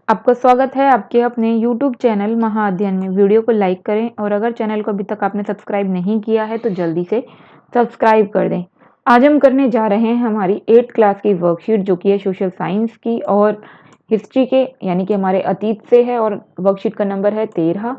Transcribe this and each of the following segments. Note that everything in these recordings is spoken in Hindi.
आपका स्वागत है आपके अपने YouTube चैनल महाअध्ययन में। वीडियो को लाइक करें और अगर चैनल को अभी तक आपने सब्सक्राइब नहीं किया है तो जल्दी से सब्सक्राइब कर दें। आज हम करने जा रहे हैं हमारी 8th क्लास की वर्कशीट जो कि है सोशल साइंस की और हिस्ट्री के यानी कि हमारे अतीत से है और वर्कशीट का नंबर है 13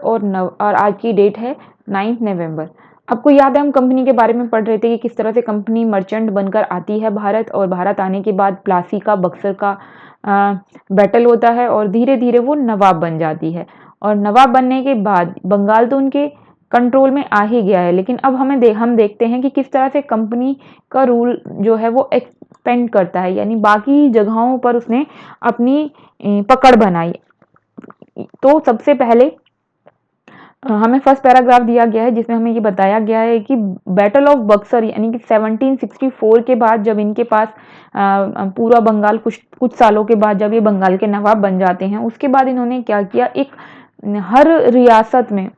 और आज की डेट है 9 नवंबर। आपको याद है हम कंपनी के बारे में पढ़ रहे थे कि किस तरह से कंपनी मर्चेंट बनकर आती है भारत और भारत आने के बाद प्लासी का बक्सर का बैटल होता है और धीरे धीरे वो नवाब बन जाती है और नवाब बनने के बाद बंगाल तो उनके कंट्रोल में आ ही गया है, लेकिन अब हम देखते हैं कि किस तरह से कंपनी का रूल जो है वो एक्सपेंड करता है, यानी बाकी जगहों पर उसने अपनी पकड़ बनाई। तो सबसे पहले हमें फर्स्ट पैराग्राफ दिया गया है जिसमें हमें ये बताया गया है कि बैटल ऑफ बक्सर यानी कि 1764 के बाद जब इनके पास पूरा बंगाल कुछ कुछ सालों के बाद जब ये बंगाल के नवाब बन जाते हैं, उसके बाद इन्होंने क्या किया, एक हर रियासत में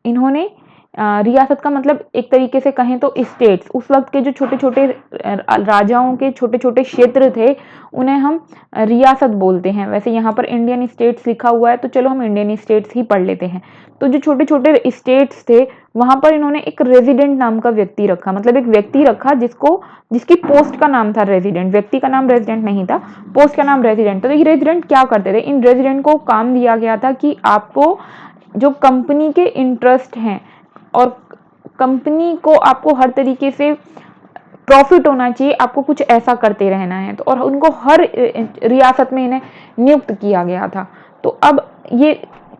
इन्होंने रियासत का मतलब एक तरीके से कहें तो स्टेट्स, उस वक्त के जो छोटे छोटे राजाओं के छोटे छोटे क्षेत्र थे उन्हें हम रियासत बोलते हैं। वैसे यहाँ पर इंडियन स्टेट्स लिखा हुआ है तो चलो हम इंडियन स्टेट्स ही पढ़ लेते हैं। तो जो छोटे छोटे स्टेट्स थे वहां पर इन्होंने एक रेजिडेंट नाम का व्यक्ति रखा, मतलब एक व्यक्ति रखा जिसकी पोस्ट का नाम था रेजिडेंट। व्यक्ति का नाम रेजिडेंट नहीं था, पोस्ट का नाम रेजिडेंट। तो ये रेजिडेंट क्या करते थे, इन रेजिडेंट को काम दिया गया था कि आपको जो कंपनी के इंटरेस्ट हैं और कंपनी को आपको हर तरीके से प्रॉफिट होना चाहिए, आपको कुछ ऐसा करते रहना है। तो और उनको हर रियासत में इन्हें नियुक्त किया गया था। तो अब ये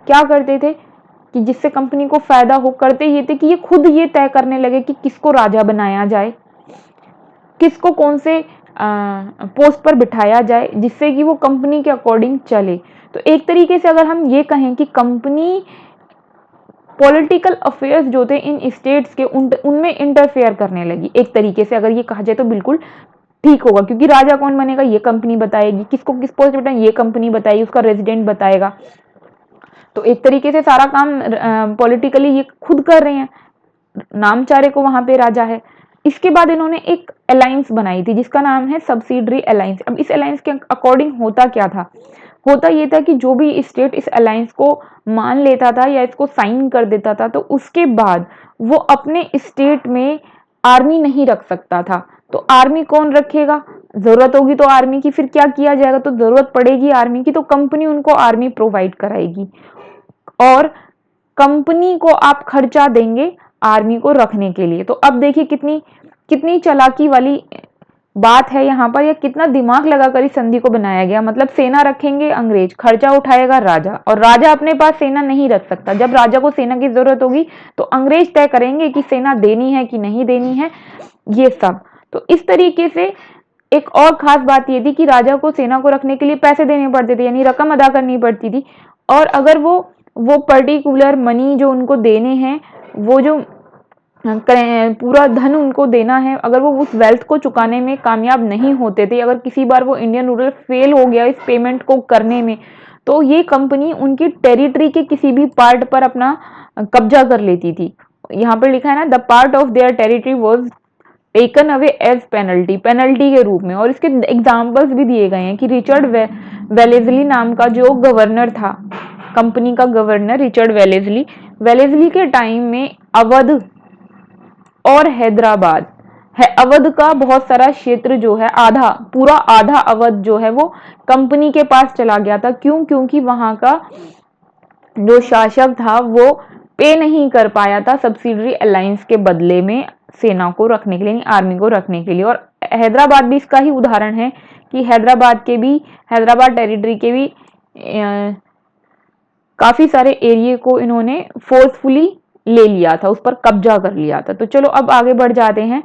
क्या करते थे कि जिससे कंपनी को फायदा हो, करते ये थे कि ये खुद ये तय करने लगे कि किसको राजा बनाया जाए, किसको कौन से पोस्ट पर बिठाया जाए जिससे कि वो कंपनी के अकॉर्डिंग चले। तो एक तरीके से अगर हम ये कहें कि कंपनी पॉलिटिकल अफेयर्स जो थे इन स्टेट्स के उनमें इंटरफेयर करने लगी। एक तरीके से अगर ये कहा जाए तो बिल्कुल ठीक होगा, क्योंकि राजा कौन बनेगा ये कंपनी बताएगी, किसको किस पोस्ट पे बिठाएंगे ये कंपनी बताएगी, उसका रेजिडेंट बताएगा। तो एक तरीके से सारा काम पॉलिटिकली ये खुद कर रहे हैं, नामचारे को वहां पे राजा है। इसके बाद इन्होंने एक अलायंस बनाई थी जिसका नाम है सब्सिडरी अलायंस। अब इस अलायंस के अकॉर्डिंग होता क्या था, होता ये था कि जो भी स्टेट इस अलायंस को मान लेता था या इसको साइन कर देता था तो उसके बाद वो अपने स्टेट में आर्मी नहीं रख सकता था। तो आर्मी कौन रखेगा, जरूरत होगी तो आर्मी की, फिर क्या किया जाएगा, तो जरूरत पड़ेगी आर्मी की तो कंपनी उनको आर्मी प्रोवाइड कराएगी और कंपनी को आप खर्चा देंगे आर्मी को रखने के लिए। तो अब देखिए कितनी कितनी चालाकी वाली बात है यहाँ पर, या कितना दिमाग लगाकर इस संधि को बनाया गया। मतलब सेना रखेंगे अंग्रेज, खर्चा उठाएगा राजा, और राजा अपने पास सेना नहीं रख सकता। जब राजा को सेना की जरूरत होगी तो अंग्रेज तय करेंगे कि सेना देनी है कि नहीं देनी है, ये सब। तो इस तरीके से एक और खास बात ये थी कि राजा को सेना को रखने के लिए पैसे देने पड़ते थे, यानी रकम अदा करनी पड़ती थी। और अगर वो पर्टिकुलर मनी जो उनको देने हैं, वो जो पूरा धन उनको देना है, अगर वो उस वेल्थ को चुकाने में कामयाब नहीं होते थे, अगर किसी बार वो इंडियन रूलर फेल हो गया इस पेमेंट को करने में, तो ये कंपनी उनकी टेरिटरी के किसी भी पार्ट पर अपना कब्जा कर लेती थी। यहाँ पर लिखा है ना, the part of their territory was taken away as penalty, penalty के रूप में। और इसके एग्जाम्पल्स भी दिए गए हैं कि रिचर्ड वेलेजली नाम का जो गवर्नर था, कंपनी का गवर्नर रिचर्ड वेलेजली के टाइम में अवध और हैदराबाद है, अवध का बहुत सारा क्षेत्र जो है, पूरा आधा अवध जो है वो कंपनी के पास चला गया था। क्यों? क्योंकि वहां का जो शासक था वो पे नहीं कर पाया था सब्सिडरी अलायंस के बदले में सेना को रखने के लिए, आर्मी को रखने के लिए। और हैदराबाद भी इसका ही उदाहरण है कि हैदराबाद टेरिटरी के भी काफी सारे एरिया को इन्होंने फोर्सफुली ले लिया था, उस पर कब्जा कर लिया था। तो चलो अब आगे बढ़ जाते हैं।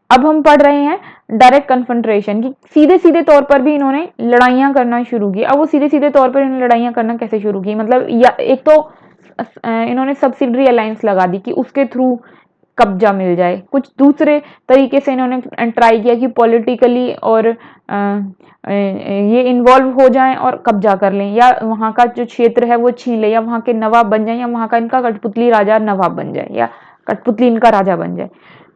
अब हम पढ़ रहे हैं डायरेक्ट कन्फ्रंटेशन की। सीधे सीधे तौर पर भी इन्होंने लड़ाइयां करना शुरू की। अब वो सीधे सीधे तौर पर इन्होंने लड़ाइयां करना कैसे शुरू की, मतलब या एक तो इन्होंने सब्सिडरी अलायंस लगा दी कि उसके थ्रू कब्जा मिल जाए। कुछ दूसरे तरीके से इन्होंने ट्राई किया कि पॉलिटिकली और ये इन्वॉल्व हो जाएं और कब्जा कर लें, या वहाँ का जो क्षेत्र है वो छीन ले, या वहाँ के नवाब बन जाए, या वहाँ का इनका कठपुतली राजा नवाब बन जाए, या कठपुतली इनका राजा बन जाए।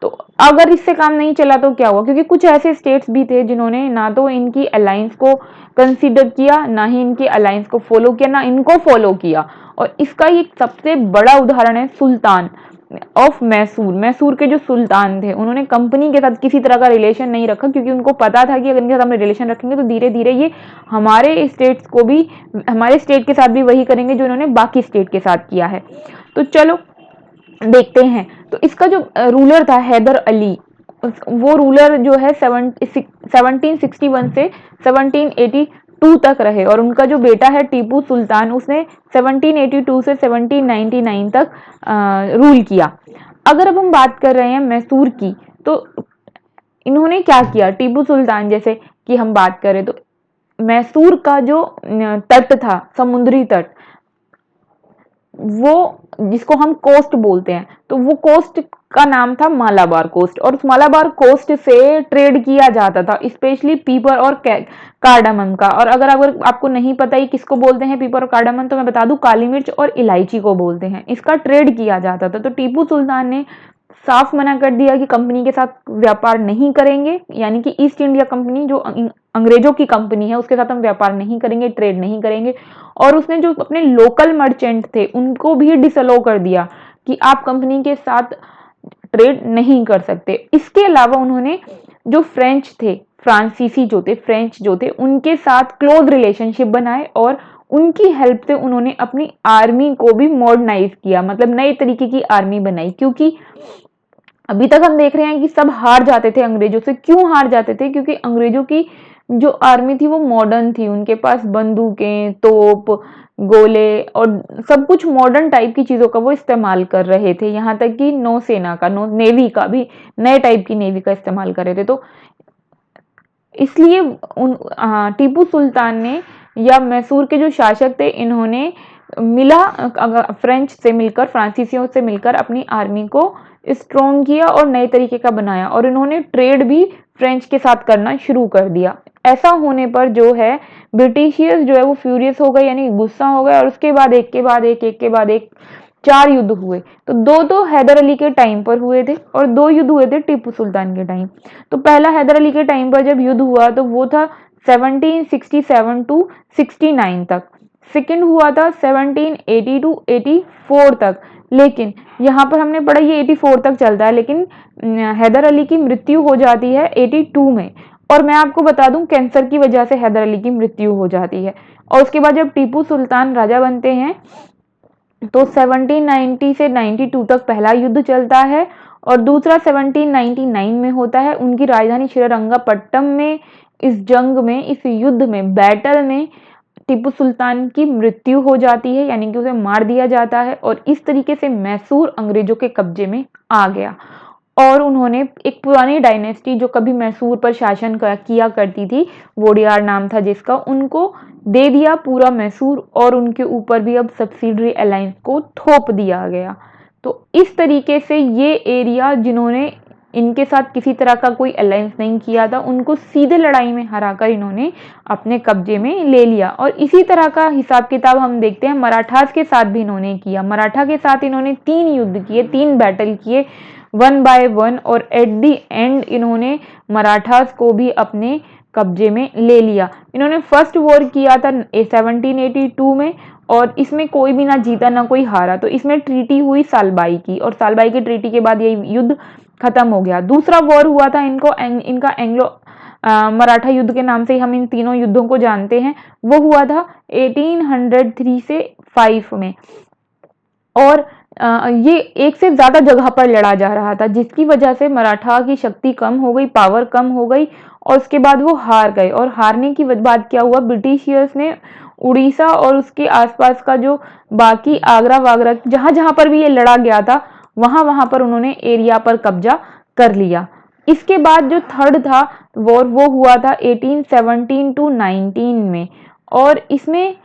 तो अगर इससे काम नहीं चला तो क्या हुआ, क्योंकि कुछ ऐसे स्टेट्स भी थे जिन्होंने ना तो इनकी अलायंस को कंसीडर किया, ना ही इनकी अलायंस को फॉलो किया, ना इनको फॉलो किया। और इसका एक सबसे बड़ा उदाहरण है सुल्तान ऑफ मैसूर। मैसूर के जो सुल्तान थे उन्होंने कंपनी के साथ किसी तरह का रिलेशन नहीं रखा, क्योंकि उनको पता था कि अगर इनके साथ हम रिलेशन रखेंगे तो धीरे धीरे ये हमारे स्टेट्स को भी, हमारे स्टेट के साथ भी वही करेंगे जो इन्होंने बाकी स्टेट के साथ किया है। तो चलो देखते हैं। तो इसका जो रूलर था हैदर अली, वो रूलर जो है 1761 से 1782 तक रहे, और उनका जो बेटा है टीपू सुल्तान, उसने 1782 से 1799 तक रूल किया। अगर अब हम बात कर रहे हैं मैसूर की, तो इन्होंने क्या किया, टीपू सुल्तान जैसे कि हम बात करें तो मैसूर का जो तट था, समुद्री तट, वो जिसको हम कोस्ट बोलते हैं, तो वो कोस्ट का नाम था मालाबार कोस्ट, और उस मालाबार कोस्ट से ट्रेड किया जाता था, स्पेशली पीपर और कार्डामम का। और अगर आपको नहीं पता ही किसको बोलते हैं पीपर और कार्डामम, तो मैं बता दूं काली मिर्च और इलायची को बोलते हैं। इसका ट्रेड किया जाता था। तो टीपू सुल्तान ने साफ मना कर दिया कि कंपनी के साथ व्यापार नहीं करेंगे, यानी कि ईस्ट इंडिया कंपनी जो अंग्रेजों की कंपनी है उसके साथ हम व्यापार नहीं करेंगे, ट्रेड नहीं करेंगे। और उसने जो अपने लोकल मर्चेंट थे उनको भी डिसअलो कर दिया कि आप कंपनी के साथ ट्रेड नहीं कर सकते। इसके अलावा उन्होंने जो फ्रेंच थे, फ्रांसीसी जो थे, फ्रेंच जो थे, उनके साथ क्लोज रिलेशनशिप बनाए, और उनकी हेल्प से उन्होंने अपनी आर्मी को भी मॉडर्नाइज किया, मतलब नए तरीके की आर्मी बनाई। क्योंकि अभी तक हम देख रहे हैं कि सब हार जाते थे अंग्रेजों से। क्यों हार जाते थे? क्योंकि अंग्रेजों की जो आर्मी थी वो मॉडर्न थी, उनके पास बंदूकें, तोप, गोले और सब कुछ मॉडर्न टाइप की चीजों का वो इस्तेमाल कर रहे थे। यहाँ तक कि नौसेना का, नेवी का भी नए टाइप की नेवी का इस्तेमाल कर रहे थे। तो इसलिए टीपू सुल्तान ने, या मैसूर के जो शासक थे, इन्होंने फ्रेंच से मिलकर, फ्रांसीसियों से मिलकर अपनी आर्मी को स्ट्रॉन्ग किया और नए तरीके का बनाया, और इन्होंने ट्रेड भी फ्रेंच के साथ करना शुरू कर दिया। ऐसा होने पर जो है ब्रिटिशियर्स जो है वो फ्यूरियस हो गए, यानी गुस्सा हो गए, और उसके बाद एक के बाद एक 4 युद्ध हुए। तो दो हैदर अली के टाइम पर हुए थे, और 2 युद्ध हुए थे टीपू सुल्तान के टाइम। तो पहला हैदर अली के टाइम पर जब युद्ध हुआ तो वो था 1767 टू 69 तक। सेकंड हुआ था 1780 टू 84 तक। लेकिन यहाँ पर हमने पढ़ा ये 84 तक चलता है, लेकिन हैदर अली की मृत्यु हो जाती है 82 में। और मैं आपको बता दूं कैंसर की वजह से हैदर अली की मृत्यु हो जाती है। और उसके बाद जब टीपू सुल्तान राजा बनते हैं तो 1790 से 92 तक पहला युद्ध चलता है, और दूसरा 1799 में होता है। उनकी राजधानी श्रीरंगपट्टम में इस जंग में, इस युद्ध में, बैटल में टीपू सुल्तान की मृत्यु हो जाती है, यानी कि उसे मार दिया जाता है। और इस तरीके से मैसूर अंग्रेजों के कब्जे में आ गया, और उन्होंने एक पुरानी डायनेस्टी जो कभी मैसूर पर शासन किया करती थी, वोडियार नाम था जिसका, उनको दे दिया पूरा मैसूर, और उनके ऊपर भी अब सब्सिडरी अलायंस को थोप दिया गया। तो इस तरीके से ये एरिया, जिन्होंने इनके साथ किसी तरह का कोई अलायंस नहीं किया था, उनको सीधे लड़ाई में हराकर इन्होंने अपने कब्जे में ले लिया। और इसी तरह का हिसाब किताब हम देखते हैं मराठास के साथ भी इन्होंने किया। मराठा के साथ इन्होंने 3 युद्ध किए, 3 बैटल किए, 1 बाय 1, और एट दी एंड इन्होंने मराठास को भी अपने कब्जे में ले लिया। इन्होंने फर्स्ट वॉर किया था 1782 में, और इसमें कोई भी ना जीता ना कोई हारा। तो इसमें ट्रीटी हुई सालबाई की, और सालबाई की ट्रीटी के बाद ये युद्ध खत्म हो गया। दूसरा वॉर हुआ था इनका एंग्लो मराठा युद्ध के नाम से हम इन तीनों युद्धों को जानते हैं। वो हुआ था 1803 से 5 में, और ये एक से ज्यादा जगह पर लड़ा जा रहा था, जिसकी वजह से मराठा की शक्ति कम हो गई, पावर कम हो गई, और उसके बाद वो हार गए। और हारने की बाद क्या हुआ, ब्रिटिशियर्स ने उड़ीसा और उसके आसपास का जो बाकी आगरा वागरा, जहां जहां पर भी ये लड़ा गया था, वहां वहां पर उन्होंने एरिया पर कब्जा कर लिया। इसके बाद जो थर्ड था वॉर, वो हुआ था 1817 टू 19 में, और इसमें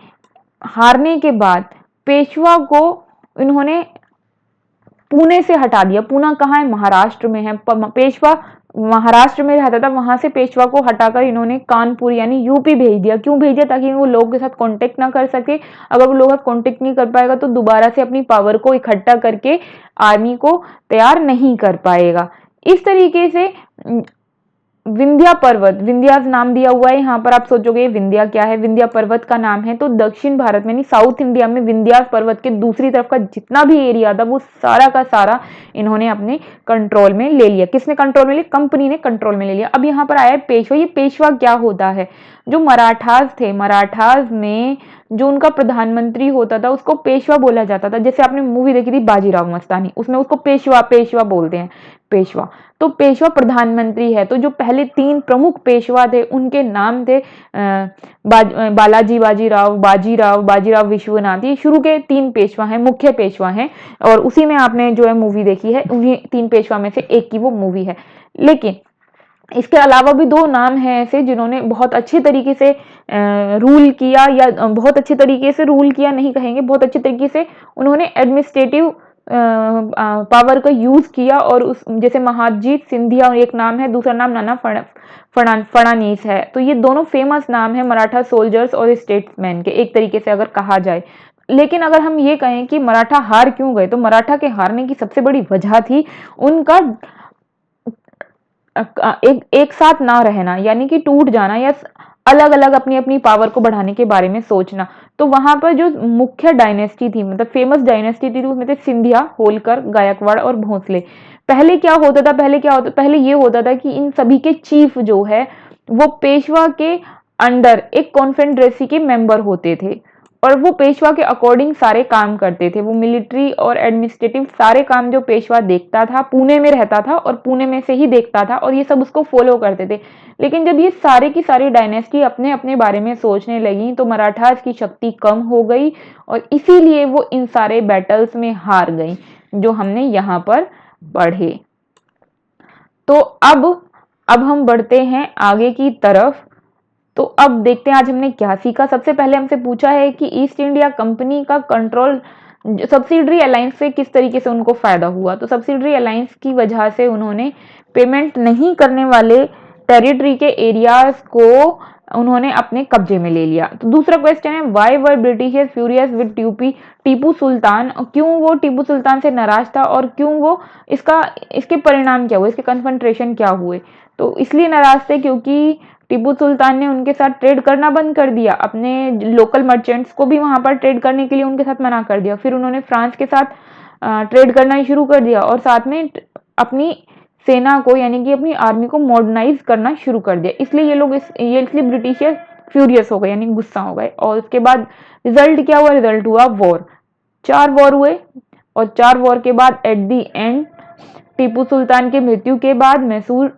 हारने के बाद पेशवा को इन्होंने पुणे से हटा दिया। पुणे कहाँ है? महाराष्ट्र में है। पेशवा महाराष्ट्र में रहता था, वहां से पेशवा को हटाकर इन्होंने कानपुर यानी यूपी भेज दिया। क्यों भेजा? ताकि वो लोगों के साथ कांटेक्ट ना कर सके। अगर वो लोगों के साथ कांटेक्ट नहीं कर पाएगा तो दोबारा से अपनी पावर को इकट्ठा करके आर्मी को तैयार नहीं कर पाएगा। इस तरीके से विंध्या पर्वत, विंध्या नाम दिया हुआ है यहाँ पर। आप सोचोगे विंध्या क्या है, विंध्या पर्वत का नाम है। तो दक्षिण भारत में, साउथ इंडिया में विंध्या पर्वत के दूसरी तरफ का जितना भी एरिया था वो सारा का सारा इन्होंने अपने कंट्रोल में ले लिया। किसने कंट्रोल में लिया? कंपनी ने कंट्रोल में ले लिया। अब यहाँ पर आया है पेशवा। ये पेशवा क्या होता है? जो मराठास थे, मराठास में जो उनका प्रधानमंत्री होता था उसको पेशवा बोला जाता था। जैसे आपने मूवी देखी थी बाजीराव मस्तानी, उसमें उसको पेशवा पेशवा बोलते हैं, पेशवा। तो पेशवा प्रधानमंत्री है। तो जो पहले 3 प्रमुख पेशवा थे उनके नाम थे बालाजी बाजीराव विश्वनाथ। ये शुरू के 3 पेशवा हैं, मुख्य पेशवा हैं। और उसी में आपने जो है मूवी देखी है, उन्हीं 3 पेशवा में से एक की वो मूवी है। लेकिन इसके अलावा भी 2 नाम हैं ऐसे जिन्होंने बहुत अच्छे तरीके से रूल किया, या बहुत अच्छे तरीके से रूल किया नहीं कहेंगे, बहुत अच्छे तरीके से उन्होंने एडमिनिस्ट्रेटिव पावर का यूज किया। और उस जैसे महादजीत सिंधिया एक नाम है, दूसरा नाम नाना फड़ानीस है। तो ये दोनों फेमस नाम है मराठा सोल्जर्स और स्टेट्समैन के, एक तरीके से अगर कहा जाए। लेकिन अगर हम ये कहें कि मराठा हार क्यों गए, तो मराठा के हारने की सबसे बड़ी वजह थी उनका एक साथ ना रहना, यानी कि टूट जाना, या अलग अलग अपनी अपनी पावर को बढ़ाने के बारे में सोचना। तो वहां पर जो मुख्य डायनेस्टी थी, मतलब फेमस डायनेस्टी थी, उसमें थे सिंधिया, होलकर, गायकवाड़ और भोसले। पहले क्या होता था? पहले ये होता था कि इन सभी के चीफ जो है वो पेशवा के अंडर एक कॉन्फेडरेसी के मेंबर होते थे, और वो पेशवा के अकॉर्डिंग सारे काम करते थे। वो मिलिट्री और एडमिनिस्ट्रेटिव सारे काम जो पेशवा देखता था, पुणे में रहता था और पुणे में से ही देखता था, और ये सब उसको फॉलो करते थे। लेकिन जब ये सारे की सारी डायनेस्टी अपने अपने बारे में सोचने लगी तो मराठास की शक्ति कम हो गई, और इसीलिए वो इन सारे बैटल्स में हार गई जो हमने यहाँ पर पढ़े। तो अब हम बढ़ते हैं आगे की तरफ। तो अब देखते हैं आज हमने क्या सीखा। सबसे पहले हमसे पूछा है कि ईस्ट इंडिया कंपनी का कंट्रोल सब्सिडरी अलायंस से किस तरीके से उनको फायदा हुआ। तो सब्सिडरी अलायंस की वजह से उन्होंने पेमेंट नहीं करने वाले टेरिटरी के एरियाज को उन्होंने अपने कब्जे में ले लिया। तो दूसरा क्वेश्चन है, why were Britishers furious with Tipu Sultan. क्यों वो टीपू सुल्तान से नाराज था, और क्यों वो इसके परिणाम क्या हुए, इसके कन्फ्रंट्रेशन क्या हुए। तो इसलिए नाराज थे क्योंकि टीपू सुल्तान ने उनके साथ ट्रेड करना बंद कर दिया, अपने लोकल मर्चेंट्स को भी वहां पर ट्रेड करने के लिए उनके साथ मना कर दिया। फिर उन्होंने फ्रांस के साथ ट्रेड करना ही शुरू कर दिया, और साथ में अपनी सेना को, यानी कि अपनी आर्मी को मॉडर्नाइज करना शुरू कर दिया। इसलिए ब्रिटिशर्स फ्यूरियस हो गए, यानी गुस्सा हो गए। और उसके बाद रिजल्ट क्या हुआ? रिजल्ट हुआ वॉर। 4 वॉर हुए, और 4 वॉर के बाद at the and Tipu Sultan की मृत्यु के बाद मैसूर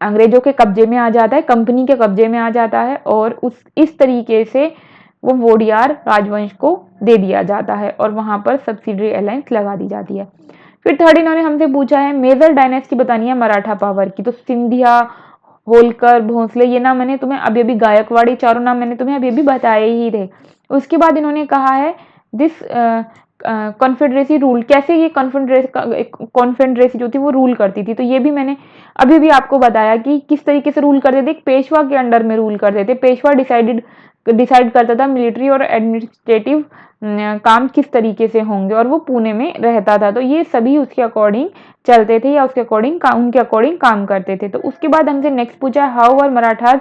अंग्रेजों के कब्जे में आ जाता है, कंपनी के कब्जे में आ जाता है, और इस तरीके से वो वोडियार राजवंश को दे दिया जाता है, और वहां पर सब्सिडरी अलायंस लगा दी जाती है। फिर थर्ड इन्होंने हमसे पूछा है मेजर डायनेस्टी बतानी है मराठा पावर की। तो सिंधिया, होलकर, भोसले, ये नाम मैंने तुम्हें अभी अभी, गायकवाड़ी, चारों नाम मैंने तुम्हें अभी अभी बताए ही थे। उसके बाद इन्होंने कहा है दिस कॉन्फेडरेसी रूल, कैसे ये कॉन्फेडरेसी जो थी वो रूल करती थी। तो ये भी मैंने अभी भी आपको बताया कि किस तरीके से रूल करते थे। पेशवा के अंडर में रूल करते थे। पेशवा डिसाइड करता था मिलिट्री और एडमिनिस्ट्रेटिव काम किस तरीके से होंगे, और वो पुणे में रहता था। तो ये सभी उसके अकॉर्डिंग चलते थे, या उसके अकॉर्डिंग उनके अकॉर्डिंग काम करते थे। तो उसके बाद हमसे नेक्स्ट पूछा, how are Marathas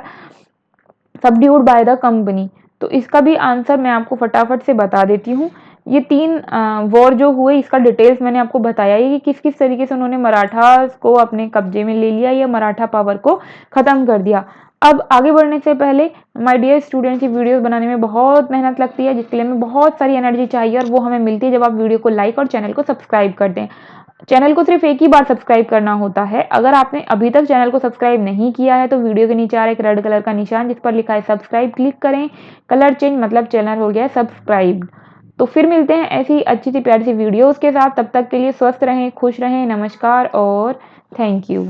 subdued by the company. तो इसका भी आंसर मैं आपको फटाफट से बता देती हूँ। ये 3 वॉर जो हुए, इसका डिटेल्स मैंने आपको बताया ही कि किस किस तरीके से उन्होंने मराठास को अपने कब्जे में ले लिया, या मराठा पावर को खत्म कर दिया। अब आगे बढ़ने से पहले माय डियर स्टूडेंट्स, ये वीडियोस बनाने में बहुत मेहनत लगती है, जिसके लिए हमें बहुत सारी एनर्जी चाहिए, और वो हमें मिलती है जब आप वीडियो को लाइक और चैनल को सब्सक्राइब कर दें। चैनल को सिर्फ एक ही बार सब्सक्राइब करना होता है। अगर आपने अभी तक चैनल को सब्सक्राइब नहीं किया है तो वीडियो के नीचे आ रहा एक रेड कलर का निशान जिस पर लिखा है सब्सक्राइब, क्लिक करें। कलर चेंज मतलब चैनल हो गया सब्सक्राइब। तो फिर मिलते हैं ऐसी अच्छी सी प्यारी सी वीडियोस के साथ। तब तक के लिए स्वस्थ रहें, खुश रहें। नमस्कार और थैंक यू।